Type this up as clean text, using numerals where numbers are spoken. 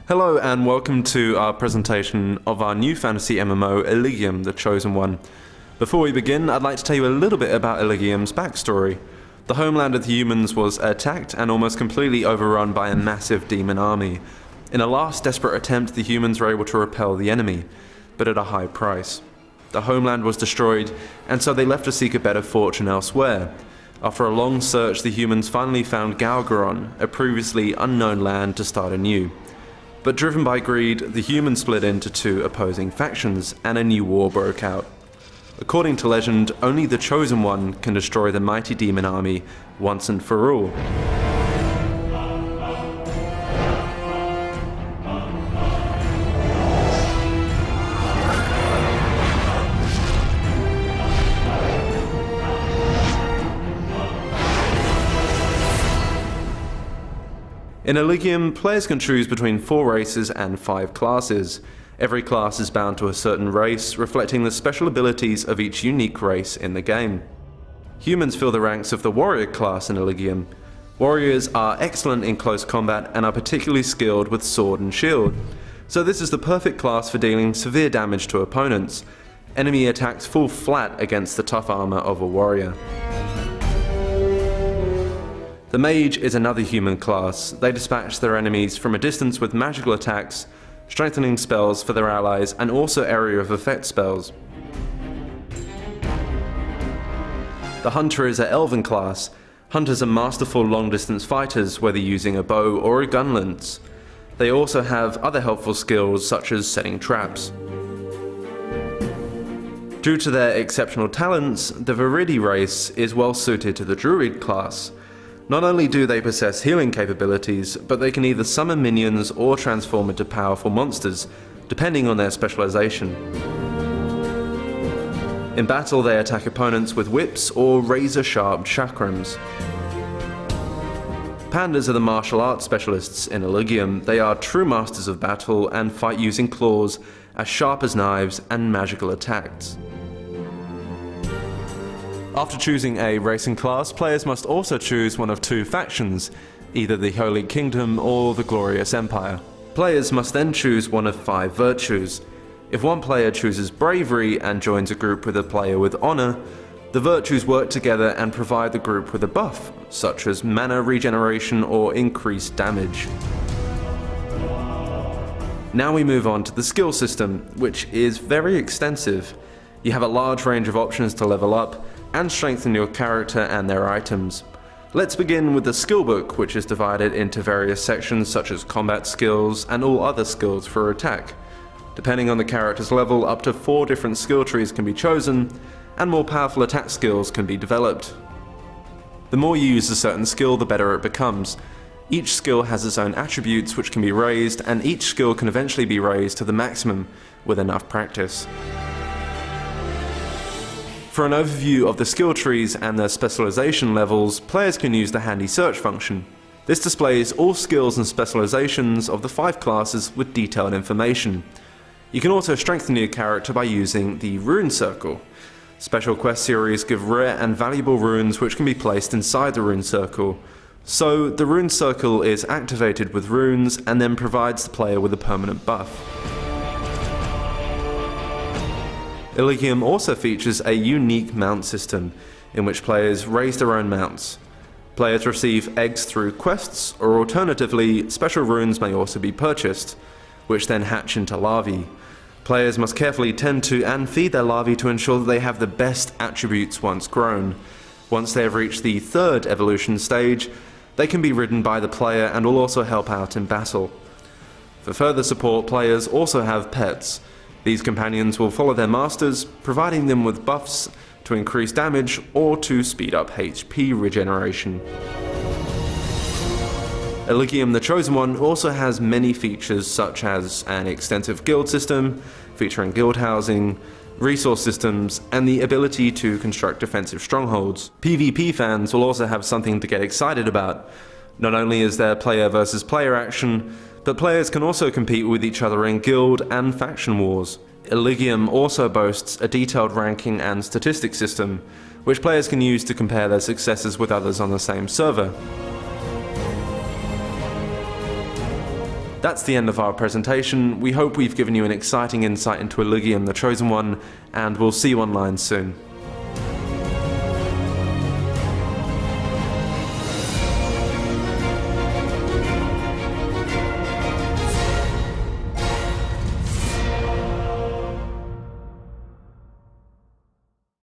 Hello and welcome to our presentation of our new fantasy MMO, Eligium, the Chosen One. Before we begin, I'd like to tell you a little bit about Eligium's backstory. The homeland of the humans was attacked and almost completely overrun by a massive demon army. In a last desperate attempt, the humans were able to repel the enemy, but at a high price. The homeland was destroyed, and so they left to seek a better fortune elsewhere. After a long search, the humans finally found Galgaron, a previously unknown land, to start anew. But driven by greed, the humans split into two opposing factions, and a new war broke out. According to legend, only the Chosen One can destroy the mighty demon army once and for all. In Eligium, players can choose between 4 races and 5 classes. Every class is bound to a certain race, reflecting the special abilities of each unique race in the game. Humans fill the ranks of the warrior class in Eligium. Warriors are excellent in close combat and are particularly skilled with sword and shield, so this is the perfect class for dealing severe damage to opponents. Enemy attacks fall flat against the tough armor of a warrior. The mage is another human class. They dispatch their enemies from a distance with magical attacks, strengthening spells for their allies, and also area of effect spells. The hunter is an elven class. Hunters are masterful long-distance fighters, whether using a bow or a gun lance. They also have other helpful skills such as setting traps. Due to their exceptional talents, the Viridi race is well suited to the druid class. Not only do they possess healing capabilities, but they can either summon minions or transform into powerful monsters, depending on their specialization. In battle, they attack opponents with whips or razor-sharp chakrams. Pandas are the martial arts specialists in Eligium. They are true masters of battle and fight using claws as sharp as knives and magical attacks. After choosing a racing class, players must also choose one of 2 factions, either the Holy Kingdom or the Glorious Empire. Players must then choose one of 5 virtues. If one player chooses bravery and joins a group with a player with honor, the virtues work together and provide the group with a buff, such as mana regeneration or increased damage. Now we move on to the skill system, which is very extensive. You have a large range of options to level up and strengthen your character and their items. Let's begin with the skill book, which is divided into various sections such as combat skills and all other skills for attack. Depending on the character's level, up to 4 different skill trees can be chosen, and more powerful attack skills can be developed. The more you use a certain skill, the better it becomes. Each skill has its own attributes which can be raised, and each skill can eventually be raised to the maximum with enough practice. For an overview of the skill trees and their specialization levels, players can use the handy search function. This displays all skills and specializations of the 5 classes with detailed information. You can also strengthen your character by using the rune circle. Special quest series give rare and valuable runes which can be placed inside the rune circle. So the rune circle is activated with runes and then provides the player with a permanent buff. Eligium also features a unique mount system, in which players raise their own mounts. Players receive eggs through quests, or alternatively, special runes may also be purchased, which then hatch into larvae. Players must carefully tend to and feed their larvae to ensure that they have the best attributes once grown. Once they have reached the 3rd evolution stage, they can be ridden by the player and will also help out in battle. For further support, players also have pets. These companions will follow their masters, providing them with buffs to increase damage or to speed up HP regeneration. Eligium the Chosen One also has many features such as an extensive guild system, featuring guild housing, resource systems, and the ability to construct defensive strongholds. PvP fans will also have something to get excited about. Not only is there player versus player action, but players can also compete with each other in guild and faction wars. Eligium also boasts a detailed ranking and statistics system, which players can use to compare their successes with others on the same server. That's the end of our presentation. We hope we've given you an exciting insight into Eligium, the Chosen One, and we'll see you online soon.